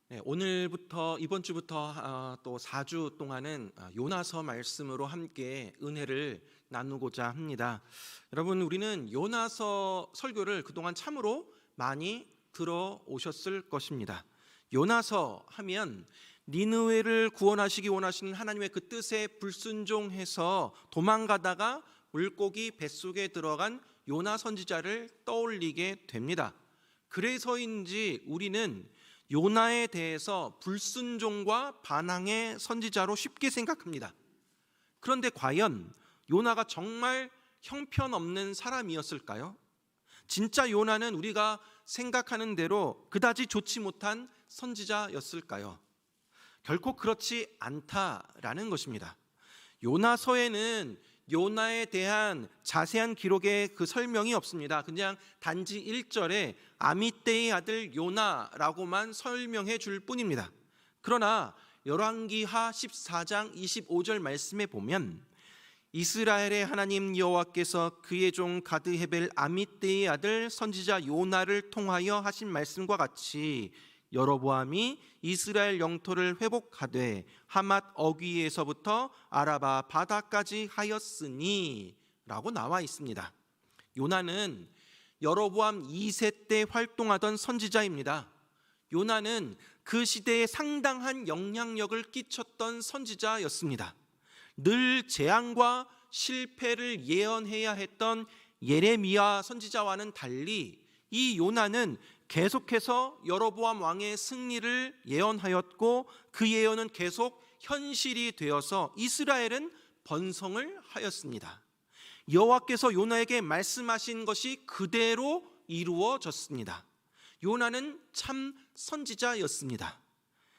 네, 오늘부터 이번 주부터 또 4주 동안은 요나서 말씀으로 함께 은혜를 나누고자 합니다. 여러분, 우리는 요나서 설교를 그동안 참으로 많이 들어오셨을 것입니다. 요나서 하면 니느웨를 구원하시기 원하시는 하나님의 그 뜻에 불순종해서 도망가다가 물고기 뱃속에 들어간 요나 선지자를 떠올리게 됩니다. 그래서인지 우리는 요나에 대해서 불순종과 반항의 선지자로 쉽게 생각합니다. 그런데 과연 요나가 정말 형편없는 사람이었을까요? 진짜 요나는 우리가 생각하는 대로 그다지 좋지 못한 선지자였을까요? 결코 그렇지 않다라는 것입니다. 요나서에는 요나에 대한 자세한 기록의 그 설명이 없습니다. 그냥 단지 1절에 아미떼의 아들 요나라고만 설명해 줄 뿐입니다. 그러나 열왕기하 14장 25절 말씀에 보면 이스라엘의 하나님 여호와께서 그의 종 가드헤벨 아미떼의 아들 선지자 요나를 통하여 하신 말씀과 같이 여로보암이 이스라엘 영토를 회복하되 하맛 어귀에서부터 아라바 바다까지 하였으니 라고 나와 있습니다. 요나는 여로보암 2세 때 활동하던 선지자입니다. 요나는 그 시대에 상당한 영향력을 끼쳤던 선지자였습니다. 늘 재앙과 실패를 예언해야 했던 예레미야 선지자와는 달리 이 요나는 계속해서 여로보암 왕의 승리를 예언하였고 그 예언은 계속 현실이 되어서 이스라엘은 번성을 하였습니다. 여호와께서 요나에게 말씀하신 것이 그대로 이루어졌습니다. 요나는 참 선지자였습니다.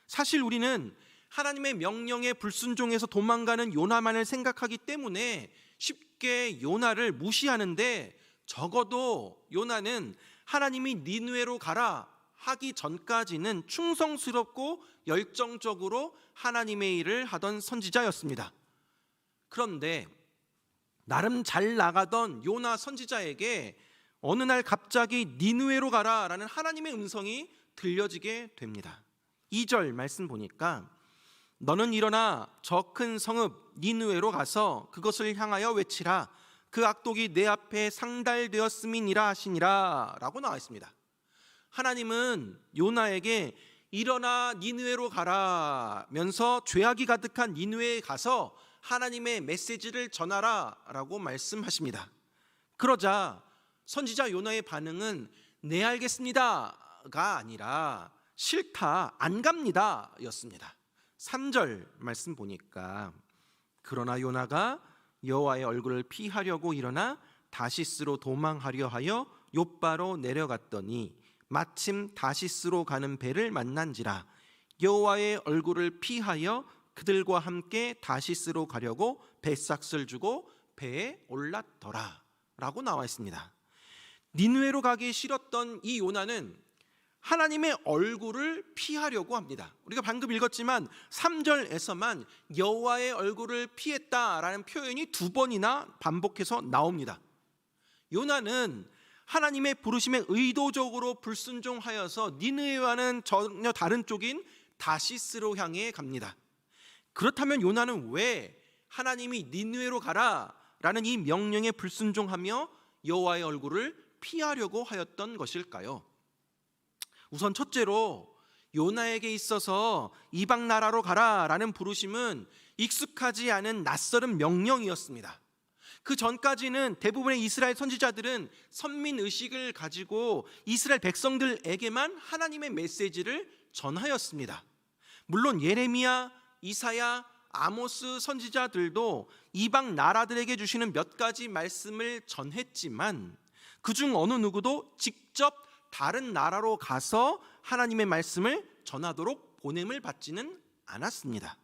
사실 우리는 하나님의 명령에 불순종해서 도망가는 요나만을 생각하기 때문에 쉽게 요나를 무시하는데, 적어도 요나는 하나님이 니느웨로 가라 하기 전까지는 충성스럽고 열정적으로 하나님의 일을 하던 선지자였습니다. 그런데 나름 잘 나가던 요나 선지자에게 어느 날 갑자기 니느웨로 가라라는 하나님의 음성이 들려지게 됩니다. 2절 말씀 보니까 너는 일어나 저 큰 성읍 니느웨로 가서 그것을 향하여 외치라. 그 악독이 내 앞에 상달되었음이니라 하시니라 라고 나와 있습니다. 하나님은 요나에게 일어나 니느웨로 가라면서 죄악이 가득한 니느웨에 가서 하나님의 메시지를 전하라 라고 말씀하십니다. 그러자 선지자 요나의 반응은 네 알겠습니다가 아니라 싫다, 안 갑니다 였습니다. 3절 말씀 보니까 그러나 요나가 여호와의 얼굴을 피하려고 일어나 다시스로 도망하려 하여 욥바로 내려갔더니 마침 다시스로 가는 배를 만난지라 여호와의 얼굴을 피하여 그들과 함께 다시스로 가려고 배삭을 주고 배에 올랐더라 라고 나와 있습니다. 니느웨로 가기 싫었던 이 요나는 하나님의 얼굴을 피하려고 합니다. 우리가 방금 읽었지만 3절에서만 여호와의 얼굴을 피했다라는 표현이 2번이나 반복해서 나옵니다. 요나는 하나님의 부르심에 의도적으로 불순종하여서 니느웨와는 전혀 다른 쪽인 다시스로 향해 갑니다. 그렇다면 요나는 왜 하나님이 니느웨로 가라라는 이 명령에 불순종하며 여호와의 얼굴을 피하려고 하였던 것일까요? 우선 첫째로 요나에게 있어서 이방 나라로 가라라는 부르심은 익숙하지 않은 낯설은 명령이었습니다. 그 전까지는 대부분의 이스라엘 선지자들은 선민의식을 가지고 이스라엘 백성들에게만 하나님의 메시지를 전하였습니다. 물론 예레미야, 이사야, 아모스 선지자들도 이방 나라들에게 주시는 몇 가지 말씀을 전했지만 그중 어느 누구도 직접 다른 나라로 가서 하나님의 말씀을 전하도록 보냄을 받지는 않았습니다.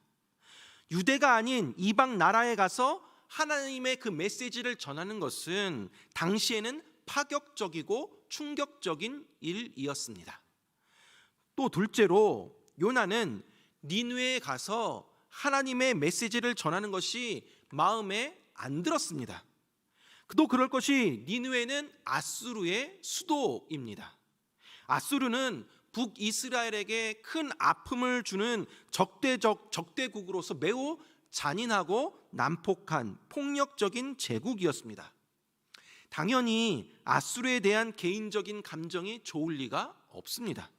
유대가 아닌 이방 나라에 가서 하나님의 그 메시지를 전하는 것은 당시에는 파격적이고 충격적인 일이었습니다. 또 둘째로 요나는 니느웨에 가서 하나님의 메시지를 전하는 것이 마음에 안 들었습니다. 또 그럴 것이 니느웨는 아수르의 수도입니다. 아수르는 북이스라엘에게 큰 아픔을 주는 적대국으로서 매우 잔인하고 난폭한 폭력적인 제국이었습니다. 당연히 아수르에 대한 개인적인 감정이 좋을 리가 없습니다.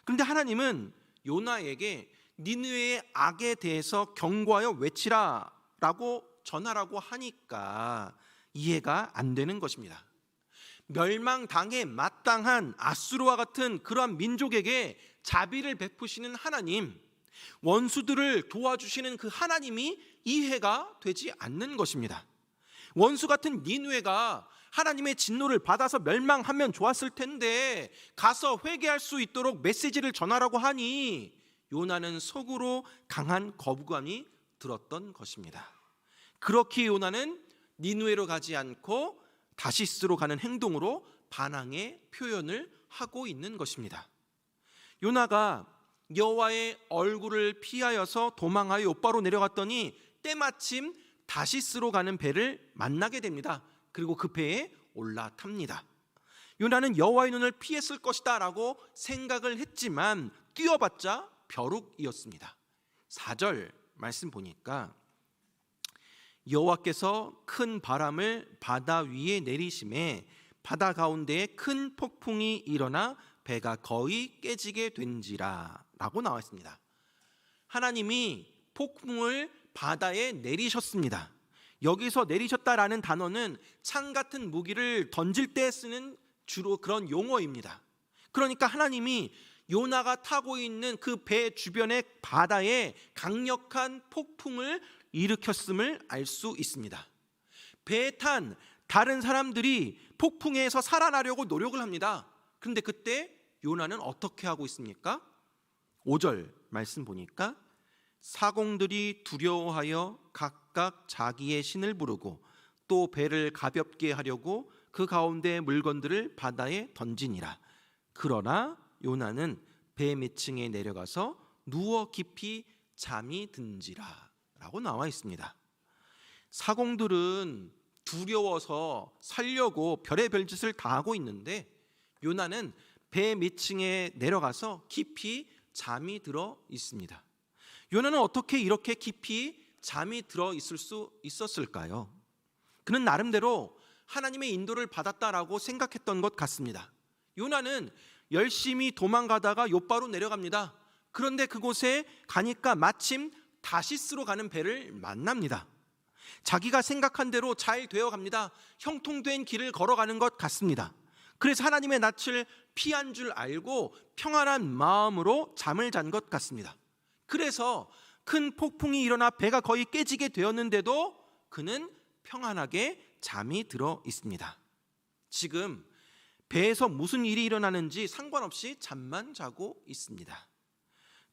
그런데 하나님은 요나에게 니느웨의 악에 대해서 경고하여 외치라 라고 전하라고 하니까 이해가 안 되는 것입니다. 멸망당에 마땅한 아수르와 같은 그러한 민족에게 자비를 베푸시는 하나님, 원수들을 도와주시는 그 하나님이 이해가 되지 않는 것입니다. 원수 같은 니느웨가 하나님의 진노를 받아서 멸망하면 좋았을 텐데 가서 회개할 수 있도록 메시지를 전하라고 하니 요나는 속으로 강한 거부감이 들었던 것입니다. 그렇게 요나는 니느웨로 가지 않고 다시스로 가는 행동으로 반항의 표현을 하고 있는 것입니다. 요나가 여호와의 얼굴을 피하여서 도망하여 요바로 내려갔더니 때마침 다시스로 가는 배를 만나게 됩니다. 그리고 그 배에 올라탑니다. 요나는 여호와의 눈을 피했을 것이다 라고 생각을 했지만 뛰어봤자 벼룩이었습니다. 4절 말씀 보니까 여호와께서 큰 바람을 바다 위에 내리심에 바다 가운데에 큰 폭풍이 일어나 배가 거의 깨지게 된지라 라고 나와 있습니다. 하나님이 폭풍을 바다에 내리셨습니다. 여기서 내리셨다라는 단어는 창 같은 무기를 던질 때 쓰는 주로 그런 용어입니다. 그러니까 하나님이 요나가 타고 있는 그 배 주변의 바다에 강력한 폭풍을 일으켰음을 알 수 있습니다. 배에 탄 다른 사람들이 폭풍에서 살아나려고 노력을 합니다. 그런데 그때 요나는 어떻게 하고 있습니까? 5절 말씀 보니까 사공들이 두려워하여 각각 자기의 신을 부르고 또 배를 가볍게 하려고 그 가운데 물건들을 바다에 던지니라. 그러나 요나는 배 밑층에 내려가서 누워 깊이 잠이 든지라 라고 나와 있습니다. 사공들은 두려워서 살려고 별의별 짓을 다 하고 있는데 요나는 배 밑층에 내려가서 깊이 잠이 들어 있습니다. 요나는 어떻게 이렇게 깊이 잠이 들어 있을 수 있었을까요? 그는 나름대로 하나님의 인도를 받았다라고 생각했던 것 같습니다. 요나는 열심히 도망가다가 요바로 내려갑니다. 그런데 그곳에 가니까 마침 다시스로 가는 배를 만납니다. 자기가 생각한 대로 잘 되어 갑니다. 형통된 길을 걸어가는 것 같습니다. 그래서 하나님의 낯을 피한 줄 알고 평안한 마음으로 잠을 잔 것 같습니다. 그래서 큰 폭풍이 일어나 배가 거의 깨지게 되었는데도 그는 평안하게 잠이 들어 있습니다. 지금 배에서 무슨 일이 일어나는지 상관없이 잠만 자고 있습니다.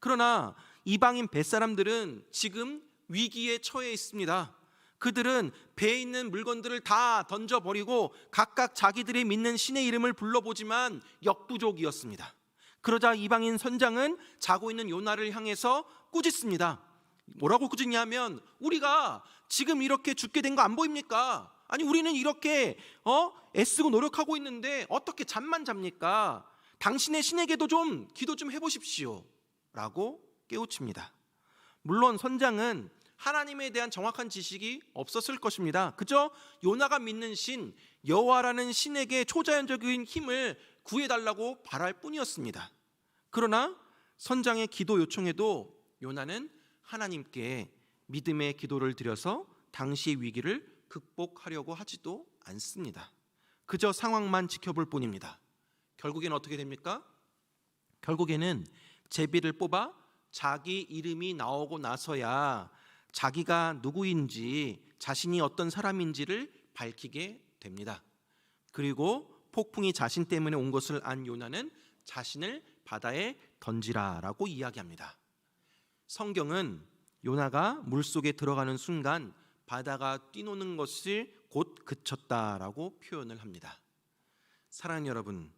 그러나 이방인 뱃사람들은 지금 위기에 처해 있습니다. 그들은 배에 있는 물건들을 다 던져버리고 각각 자기들이 믿는 신의 이름을 불러보지만 역부족이었습니다. 그러자 이방인 선장은 자고 있는 요나를 향해서 꾸짖습니다. 뭐라고 꾸짖냐면 우리가 지금 이렇게 죽게 된 거 안 보입니까? 아니 우리는 이렇게 애쓰고 노력하고 있는데 어떻게 잠만 잡니까? 당신의 신에게도 좀 기도 좀 해보십시오 라고 깨우칩니다. 물론 선장은 하나님에 대한 정확한 지식이 없었을 것입니다. 그저 요나가 믿는 신 여호와라는 신에게 초자연적인 힘을 구해달라고 바랄 뿐이었습니다. 그러나 선장의 기도 요청에도 요나는 하나님께 믿음의 기도를 드려서 당시의 위기를 극복하려고 하지도 않습니다. 그저 상황만 지켜볼 뿐입니다. 결국에는 어떻게 됩니까? 결국에는 제비를 뽑아 자기 이름이 나오고 나서야 자기가 누구인지 자신이 어떤 사람인지를 밝히게 됩니다. 그리고 폭풍이 자신 때문에 온 것을 안 요나는 자신을 바다에 던지라라고 이야기합니다. 성경은 요나가 물속에 들어가는 순간 바다가 뛰노는 것이 곧 그쳤다라고 표현을 합니다. 사랑하는 여러분,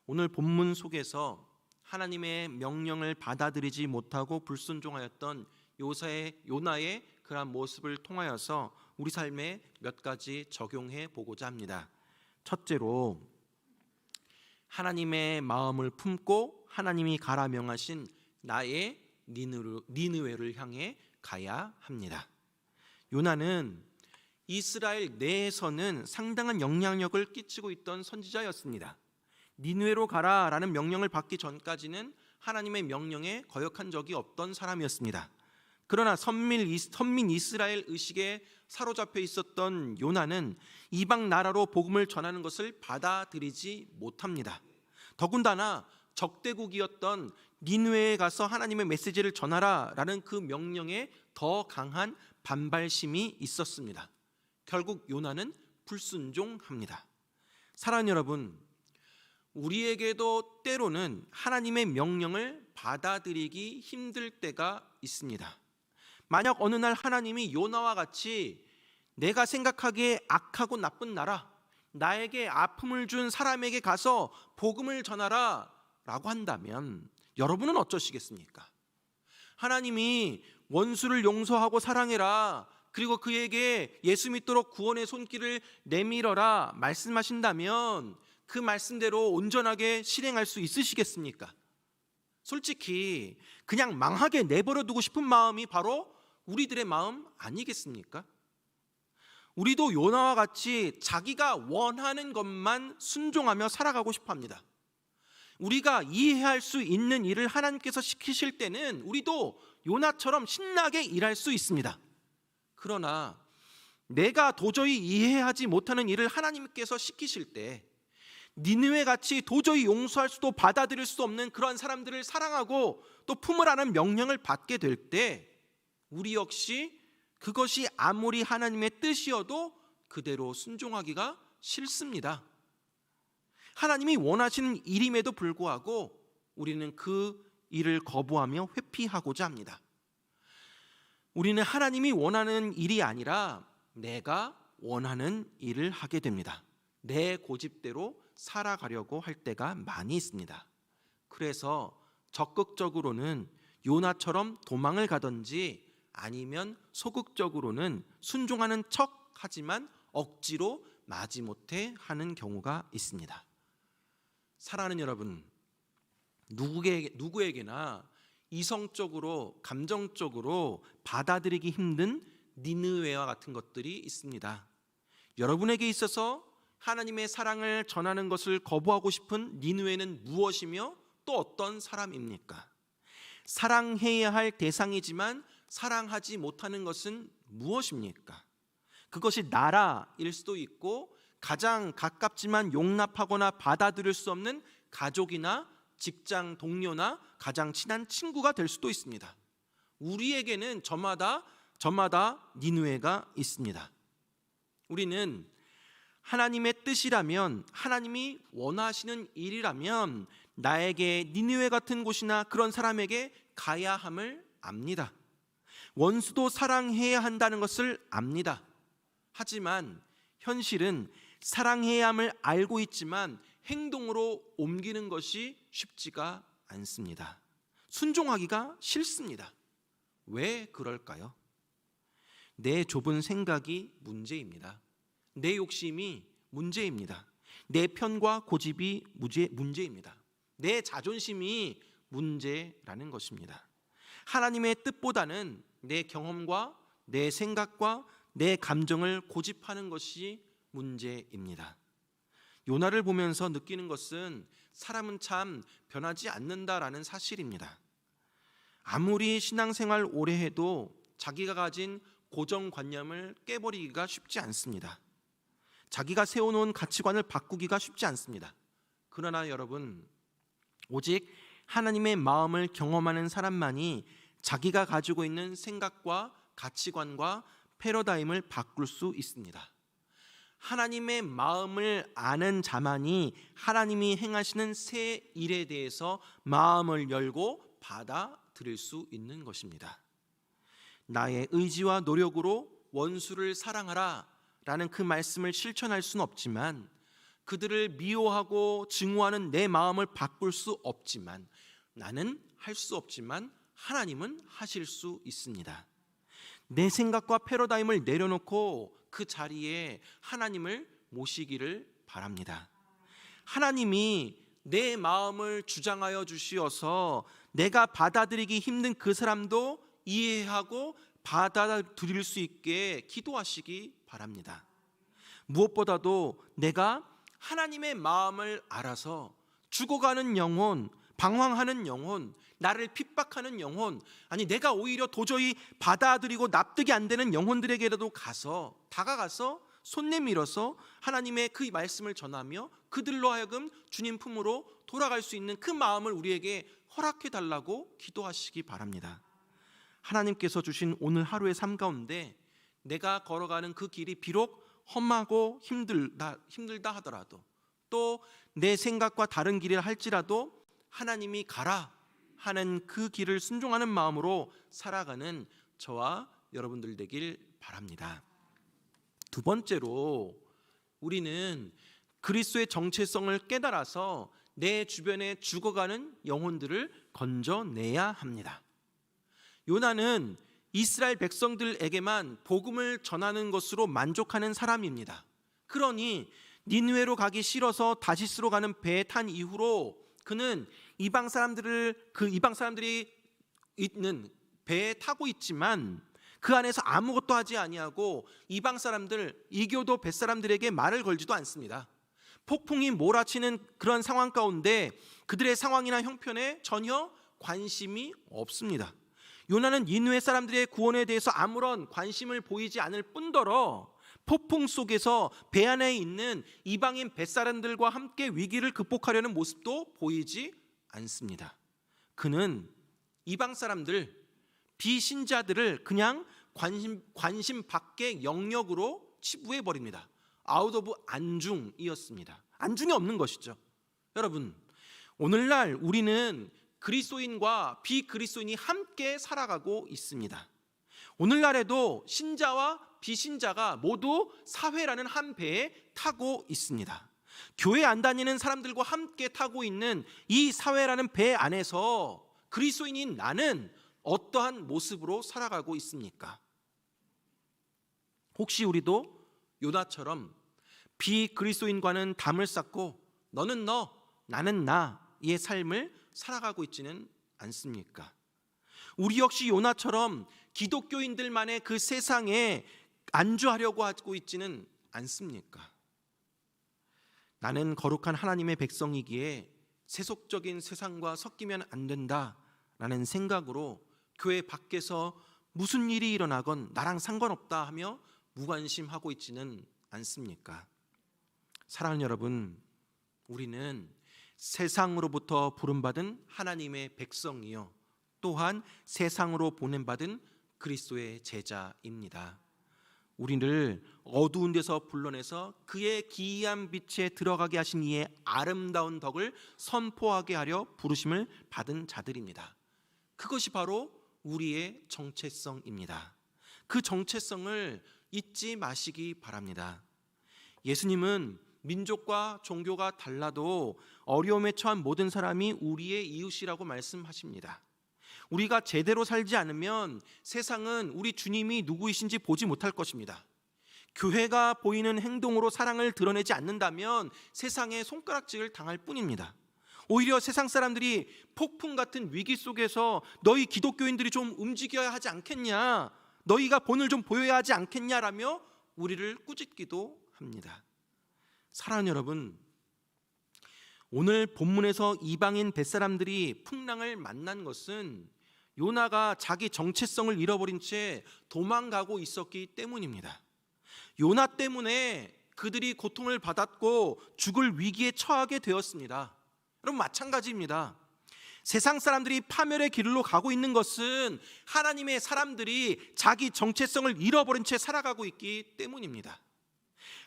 오늘 본문 속에서 하나님의 명령을 받아들이지 못하고 불순종하였던 요나의 그러한 모습을 통하여서 우리 삶에 몇 가지 적용해 보고자 합니다. 첫째로 하나님의 마음을 품고 하나님이 가라 명하신 나의 니느웨를 향해 가야 합니다. 요나는 이스라엘 내에서는 상당한 영향력을 끼치고 있던 선지자였습니다. 니느웨로 가라라는 명령을 받기 전까지는 하나님의 명령에 거역한 적이 없던 사람이었습니다. 그러나 선민 이스라엘 의식에 사로잡혀 있었던 요나는 이방 나라로 복음을 전하는 것을 받아들이지 못합니다. 더군다나 적대국이었던 니느웨에 가서 하나님의 메시지를 전하라라는 그 명령에 더 강한 반발심이 있었습니다. 결국 요나는 불순종합니다. 사랑하는 여러분, 우리에게도 때로는 하나님의 명령을 받아들이기 힘들 때가 있습니다. 만약 어느 날 하나님이 요나와 같이 내가 생각하기에 악하고 나쁜 나라, 나에게 아픔을 준 사람에게 가서 복음을 전하라 라고 한다면 여러분은 어쩌시겠습니까? 하나님이 원수를 용서하고 사랑해라, 그리고 그에게 예수 믿도록 구원의 손길을 내밀어라 말씀하신다면 그 말씀대로 온전하게 실행할 수 있으시겠습니까? 솔직히 그냥 망하게 내버려 두고 싶은 마음이 바로 우리들의 마음 아니겠습니까? 우리도 요나와 같이 자기가 원하는 것만 순종하며 살아가고 싶어 합니다. 우리가 이해할 수 있는 일을 하나님께서 시키실 때는 우리도 요나처럼 신나게 일할 수 있습니다. 그러나 내가 도저히 이해하지 못하는 일을 하나님께서 시키실 때 니느웨 같이 도저히 용서할 수도 받아들일 수 없는 그런 사람들을 사랑하고 또 품으라는 명령을 받게 될 때 우리 역시 그것이 아무리 하나님의 뜻이어도 그대로 순종하기가 싫습니다. 하나님이 원하시는 일임에도 불구하고 우리는 그 일을 거부하며 회피하고자 합니다. 우리는 하나님이 원하는 일이 아니라 내가 원하는 일을 하게 됩니다. 내 고집대로 살아가려고 할 때가 많이 있습니다. 그래서 적극적으로는 요나처럼 도망을 가든지 아니면 소극적으로는 순종하는 척 하지만 억지로 마지못해 하는 경우가 있습니다. 사랑하는 여러분, 누구에게나 이성적으로 감정적으로 받아들이기 힘든 니느웨와 같은 것들이 있습니다. 여러분에게 있어서 하나님의 사랑을 전하는 것을 거부하고 싶은 니느웨는 무엇이며 또 어떤 사람입니까? 사랑해야 할 대상이지만 사랑하지 못하는 것은 무엇입니까? 그것이 나라일 수도 있고 가장 가깝지만 용납하거나 받아들일 수 없는 가족이나 직장 동료나 가장 친한 친구가 될 수도 있습니다. 우리에게는 저마다 니느웨가 있습니다. 우리는 하나님의 뜻이라면, 하나님이 원하시는 일이라면 나에게 니느웨 같은 곳이나 그런 사람에게 가야 함을 압니다. 원수도 사랑해야 한다는 것을 압니다. 하지만 현실은 사랑해야 함을 알고 있지만 행동으로 옮기는 것이 쉽지가 않습니다. 순종하기가 싫습니다. 왜 그럴까요? 내 좁은 생각이 문제입니다. 내 욕심이 문제입니다. 내 편과 고집이 문제입니다. 내 자존심이 문제라는 것입니다. 하나님의 뜻보다는 내 경험과 내 생각과 내 감정을 고집하는 것이 문제입니다. 요나를 보면서 느끼는 것은 사람은 참 변하지 않는다라는 사실입니다. 아무리 신앙생활 오래 해도 자기가 가진 고정관념을 깨버리기가 쉽지 않습니다. 자기가 세워놓은 가치관을 바꾸기가 쉽지 않습니다. 그러나 여러분, 오직 하나님의 마음을 경험하는 사람만이 자기가 가지고 있는 생각과 가치관과 패러다임을 바꿀 수 있습니다. 하나님의 마음을 아는 자만이 하나님이 행하시는 새 일에 대해서 마음을 열고 받아들일 수 있는 것입니다. 나의 의지와 노력으로 원수를 사랑하라 라는 그 말씀을 실천할 수는 없지만, 그들을 미워하고 증오하는 내 마음을 바꿀 수 없지만, 나는 할 수 없지만 하나님은 하실 수 있습니다. 내 생각과 패러다임을 내려놓고 그 자리에 하나님을 모시기를 바랍니다. 하나님이 내 마음을 주장하여 주시어서 내가 받아들이기 힘든 그 사람도 이해하고 받아들일 수 있게 기도하시기 바랍니다. 무엇보다도 내가 하나님의 마음을 알아서 죽어가는 영혼, 방황하는 영혼, 나를 핍박하는 영혼, 아니 내가 오히려 도저히 받아들이고 납득이 안 되는 영혼들에게라도 다가가서 손 내밀어서 하나님의 그 말씀을 전하며 그들로 하여금 주님 품으로 돌아갈 수 있는 그 마음을 우리에게 허락해 달라고 기도하시기 바랍니다. 하나님께서 주신 오늘 하루의 삶 가운데 내가 걸어가는 그 길이 비록 험하고 힘들다 하더라도, 또 내 생각과 다른 길을 할지라도 하나님이 가라 하는 그 길을 순종하는 마음으로 살아가는 저와 여러분들 되길 바랍니다. 두 번째로, 우리는 그리스도의 정체성을 깨달아서 내 주변에 죽어가는 영혼들을 건져내야 합니다. 요나는 이스라엘 백성들에게만 복음을 전하는 것으로 만족하는 사람입니다. 그러니 니느웨로 가기 싫어서 다시스로 가는 배에 탄 이후로 그는 이방 사람들이 있는 배에 타고 있지만 그 안에서 아무것도 하지 아니하고 이방 사람들, 이교도 뱃사람들에게 말을 걸지도 않습니다. 폭풍이 몰아치는 그런 상황 가운데 그들의 상황이나 형편에 전혀 관심이 없습니다. 요나는 니느웨 사람들의 구원에 대해서 아무런 관심을 보이지 않을 뿐더러 폭풍 속에서 배 안에 있는 이방인 뱃사람들과 함께 위기를 극복하려는 모습도 보이지 않습니다. 그는 이방 사람들, 비신자들을 그냥 관심 밖의 영역으로 치부해 버립니다. 아웃 오브 안중이었습니다. 안중이 없는 것이죠. 여러분, 오늘날 우리는 그리스도인과 비그리스도인이 함께 살아가고 있습니다. 오늘날에도 신자와 비신자가 모두 사회라는 한 배에 타고 있습니다. 교회 안 다니는 사람들과 함께 타고 있는 이 사회라는 배 안에서 그리스도인인 나는 어떠한 모습으로 살아가고 있습니까? 혹시 우리도 요나처럼 비그리스도인과는 담을 쌓고 너는 너, 나는 나의 삶을 살아가고 있지는 않습니까? 우리 역시 요나처럼 기독교인들만의 그 세상에 안주하려고 하고 있지는 않습니까? 나는 거룩한 하나님의 백성이기에 세속적인 세상과 섞이면 안 된다라는 생각으로 교회 밖에서 무슨 일이 일어나건 나랑 상관없다 하며 무관심하고 있지는 않습니까? 사랑하는 여러분, 우리는 세상으로부터 부름받은 하나님의 백성이요 또한 세상으로 보냄받은 그리스도의 제자입니다. 우리를 어두운 데서 불러내서 그의 기이한 빛에 들어가게 하신 이의 아름다운 덕을 선포하게 하려 부르심을 받은 자들입니다. 그것이 바로 우리의 정체성입니다. 그 정체성을 잊지 마시기 바랍니다. 예수님은 민족과 종교가 달라도 어려움에 처한 모든 사람이 우리의 이웃이라고 말씀하십니다. 우리가 제대로 살지 않으면 세상은 우리 주님이 누구이신지 보지 못할 것입니다. 교회가 보이는 행동으로 사랑을 드러내지 않는다면 세상에 손가락질을 당할 뿐입니다. 오히려 세상 사람들이 폭풍 같은 위기 속에서 너희 기독교인들이 좀 움직여야 하지 않겠냐, 너희가 본을 좀 보여야 하지 않겠냐라며 우리를 꾸짖기도 합니다. 사랑하는 여러분, 오늘 본문에서 이방인 뱃사람들이 풍랑을 만난 것은 요나가 자기 정체성을 잃어버린 채 도망가고 있었기 때문입니다. 요나 때문에 그들이 고통을 받았고 죽을 위기에 처하게 되었습니다. 여러분, 마찬가지입니다. 세상 사람들이 파멸의 길로 가고 있는 것은 하나님의 사람들이 자기 정체성을 잃어버린 채 살아가고 있기 때문입니다.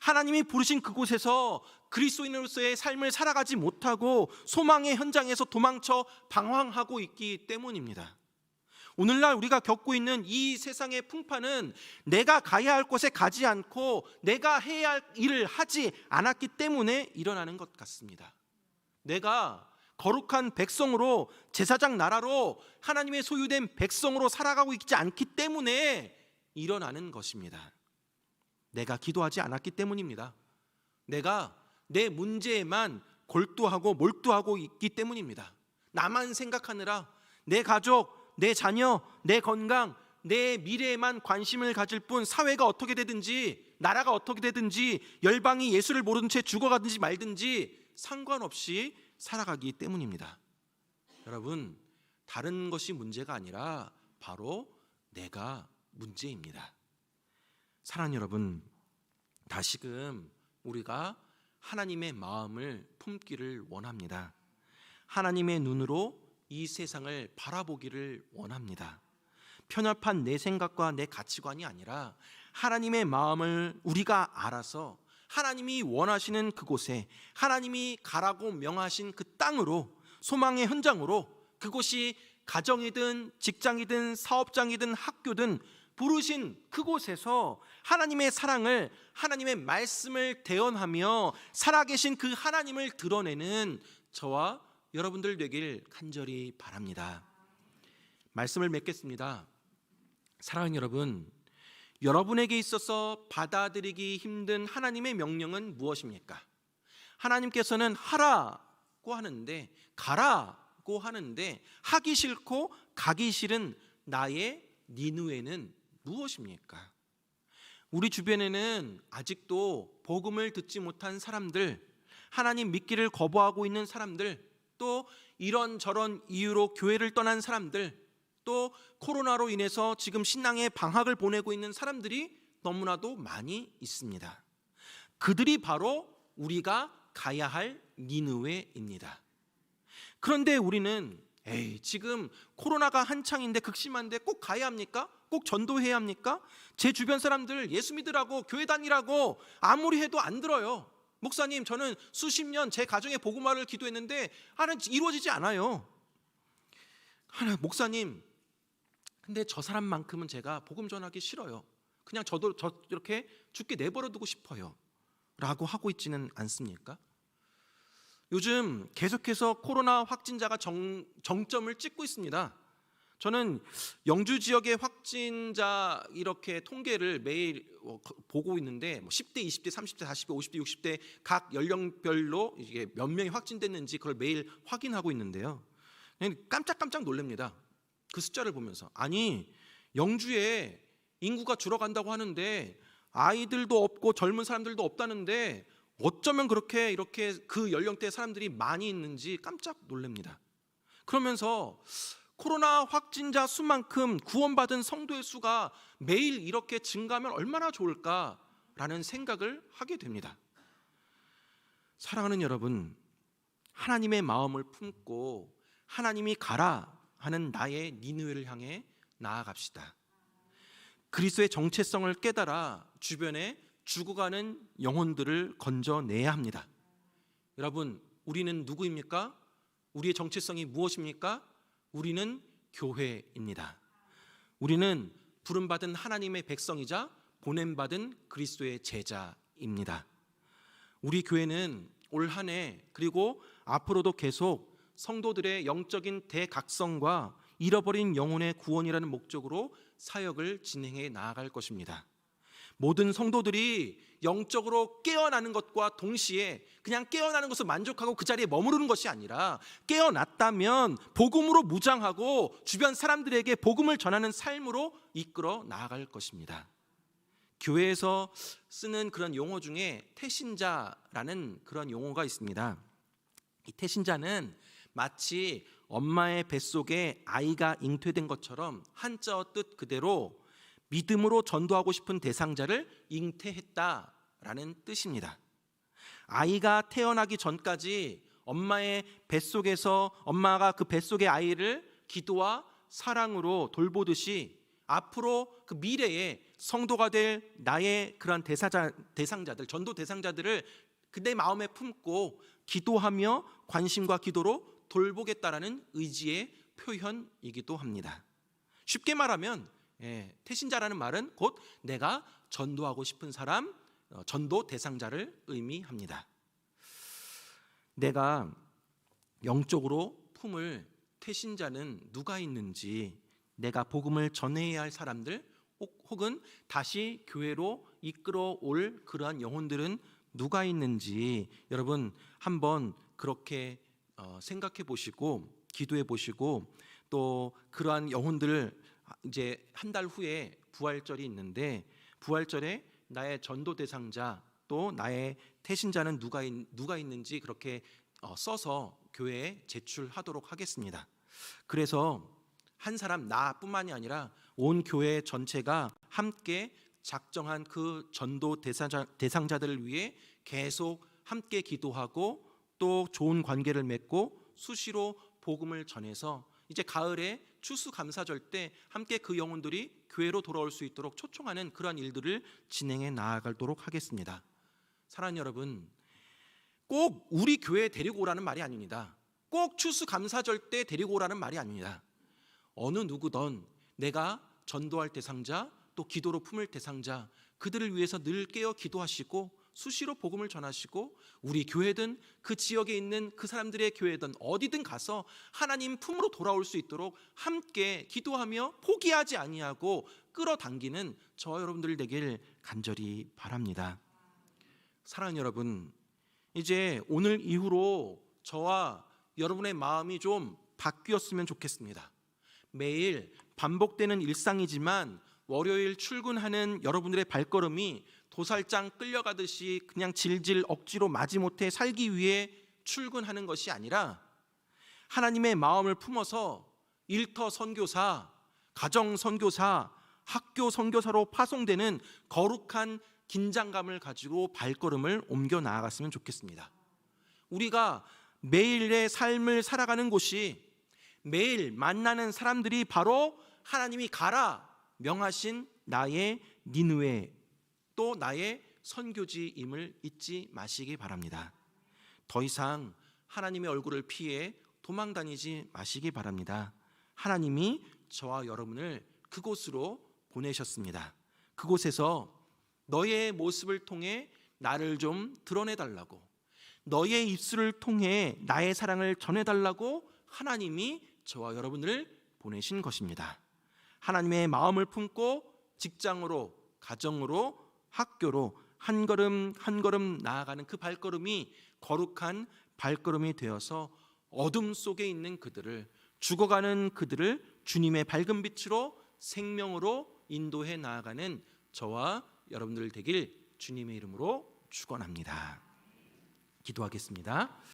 하나님이 부르신 그곳에서 그리스도인으로서의 삶을 살아가지 못하고 소망의 현장에서 도망쳐 방황하고 있기 때문입니다. 오늘날 우리가 겪고 있는 이 세상의 풍파는 내가 가야 할 곳에 가지 않고 내가 해야 할 일을 하지 않았기 때문에 일어나는 것 같습니다. 내가 거룩한 백성으로, 제사장 나라로, 하나님의 소유된 백성으로 살아가고 있지 않기 때문에 일어나는 것입니다. 내가 기도하지 않았기 때문입니다. 내가 내 문제에만 골두하고 몰두하고 있기 때문입니다. 나만 생각하느라 내 가족, 내 자녀, 내 건강, 내 미래에만 관심을 가질 뿐 사회가 어떻게 되든지 나라가 어떻게 되든지 열방이 예수를 모르는 채 죽어가든지 말든지 상관없이 살아가기 때문입니다. 여러분, 다른 것이 문제가 아니라 바로 내가 문제입니다. 사랑하는 여러분, 다시금 우리가 하나님의 마음을 품기를 원합니다. 하나님의 눈으로 이 세상을 바라보기를 원합니다. 편협한 내 생각과 내 가치관이 아니라 하나님의 마음을 우리가 알아서 하나님이 원하시는 그곳에, 하나님이 가라고 명하신 그 땅으로, 소망의 현장으로, 그곳이 가정이든 직장이든 사업장이든 학교든 부르신 그곳에서 하나님의 사랑을, 하나님의 말씀을 대언하며 살아계신 그 하나님을 드러내는 저와 여러분들 되길 간절히 바랍니다. 말씀을 맺겠습니다. 사랑하는 여러분, 여러분에게 있어서 받아들이기 힘든 하나님의 명령은 무엇입니까? 하나님께서는 하라고 하는데, 가라고 하는데 하기 싫고 가기 싫은 나의 니느웨는 무엇입니까? 우리 주변에는 아직도 복음을 듣지 못한 사람들, 하나님 믿기를 거부하고 있는 사람들, 또 이런저런 이유로 교회를 떠난 사람들, 또 코로나로 인해서 지금 신앙의 방학을 보내고 있는 사람들이 너무나도 많이 있습니다. 그들이 바로 우리가 가야 할 니느웨입니다. 그런데 우리는 지금 코로나가 한창인데, 극심한데 꼭 가야 합니까? 꼭 전도해야 합니까? 제 주변 사람들 예수 믿으라고, 교회 다니라고 아무리 해도 안 들어요. 목사님, 저는 수십 년 제 가정의 복음화를 기도했는데 이루어지지 않아요. 목사님, 근데 저 사람만큼은 제가 복음 전하기 싫어요. 그냥 저도 이렇게 죽게 내버려 두고 싶어요 라고 하고 있지는 않습니까? 요즘 계속해서 코로나 확진자가 정점을 찍고 있습니다. 저는 영주 지역의 확진자 이렇게 통계를 매일 보고 있는데 10대, 20대, 30대, 40대, 50대, 60대 각 연령별로 이게 몇 명이 확진됐는지 그걸 매일 확인하고 있는데요. 그냥 깜짝깜짝 놀랍니다. 그 숫자를 보면서. 아니, 영주에 인구가 줄어간다고 하는데 아이들도 없고 젊은 사람들도 없다는데 어쩌면 이렇게 그 연령대 사람들이 많이 있는지 깜짝 놀랍니다. 그러면서 코로나 확진자 수만큼 구원받은 성도의 수가 매일 이렇게 증가하면 얼마나 좋을까라는 생각을 하게 됩니다. 사랑하는 여러분, 하나님의 마음을 품고 하나님이 가라 하는 나의 니느웨를 향해 나아갑시다. 그리스도의 정체성을 깨달아 주변에 죽어가는 영혼들을 건져내야 합니다. 여러분, 우리는 누구입니까? 우리의 정체성이 무엇입니까? 우리는 교회입니다. 우리는 부름받은 하나님의 백성이자 보냄받은 그리스도의 제자입니다. 우리 교회는 올 한 해 그리고 앞으로도 계속 성도들의 영적인 대각성과 잃어버린 영혼의 구원이라는 목적으로 사역을 진행해 나아갈 것입니다. 모든 성도들이 영적으로 깨어나는 것과 동시에 그냥 깨어나는 것을 만족하고 그 자리에 머무르는 것이 아니라, 깨어났다면 복음으로 무장하고 주변 사람들에게 복음을 전하는 삶으로 이끌어 나아갈 것입니다. 교회에서 쓰는 그런 용어 중에 태신자라는 그런 용어가 있습니다. 이 태신자는 마치 엄마의 뱃속에 아이가 잉태된 것처럼 한자어 뜻 그대로 믿음으로 전도하고 싶은 대상자를 잉태했다라는 뜻입니다. 아이가 태어나기 전까지 엄마의 뱃속에서 엄마가 그 뱃속의 아이를 기도와 사랑으로 돌보듯이 앞으로 그 미래에 성도가 될 나의 그런 대상자들, 전도 대상자들을 내 마음에 품고 기도하며 관심과 기도로 돌보겠다라는 의지의 표현이기도 합니다. 쉽게 말하면 태신자라는 말은 곧 내가 전도하고 싶은 사람, 전도 대상자를 의미합니다. 내가 영적으로 품을 태신자는 누가 있는지, 내가 복음을 전해야 할 사람들 혹은 다시 교회로 이끌어 올 그러한 영혼들은 누가 있는지 여러분 한번 그렇게 생각해 보시고 기도해 보시고 또 그러한 영혼들 이제 한 달 후에 부활절이 있는데 부활절에 나의 전도 대상자 또 나의 태신자는 누가 있는지 그렇게 써서 교회에 제출하도록 하겠습니다. 그래서 한 사람 나뿐만이 아니라 온 교회 전체가 함께 작정한 그 전도 대상자들을 위해 계속 함께 기도하고 또 좋은 관계를 맺고 수시로 복음을 전해서 이제 가을에 추수감사절 때 함께 그 영혼들이 교회로 돌아올 수 있도록 초청하는 그러한 일들을 진행해 나아가도록 하겠습니다. 사랑하는 여러분, 꼭 우리 교회에 데리고 오라는 말이 아닙니다. 꼭 추수감사절 때 데리고 오라는 말이 아닙니다. 어느 누구든 내가 전도할 대상자 또 기도로 품을 대상자 그들을 위해서 늘 깨어 기도하시고 수시로 복음을 전하시고 우리 교회든 그 지역에 있는 그 사람들의 교회든 어디든 가서 하나님 품으로 돌아올 수 있도록 함께 기도하며 포기하지 아니하고 끌어당기는 저와 여러분들 되길 간절히 바랍니다. 사랑하는 여러분, 이제 오늘 이후로 저와 여러분의 마음이 좀 바뀌었으면 좋겠습니다. 매일 반복되는 일상이지만 월요일 출근하는 여러분들의 발걸음이 도살장 끌려가듯이 그냥 질질 억지로 마지못해 살기 위해 출근하는 것이 아니라 하나님의 마음을 품어서 일터 선교사, 가정 선교사, 학교 선교사로 파송되는 거룩한 긴장감을 가지고 발걸음을 옮겨 나아갔으면 좋겠습니다. 우리가 매일의 삶을 살아가는 곳이 매일 만나는 사람들이 바로 하나님이 가라 명하신 나의 니느웨 또 나의 선교지임을 잊지 마시기 바랍니다. 더 이상 하나님의 얼굴을 피해 도망다니지 마시기 바랍니다. 하나님이 저와 여러분을 그곳으로 보내셨습니다. 그곳에서 너의 모습을 통해 나를 좀 드러내달라고, 너의 입술을 통해 나의 사랑을 전해달라고 하나님이 저와 여러분을 보내신 것입니다. 하나님의 마음을 품고 직장으로, 가정으로, 학교로 한 걸음 한 걸음 나아가는 그 발걸음이 거룩한 발걸음이 되어서 어둠 속에 있는 그들을, 죽어가는 그들을 주님의 밝은 빛으로 생명으로 인도해 나아가는 저와 여러분들 되길 주님의 이름으로 축원합니다. 기도하겠습니다.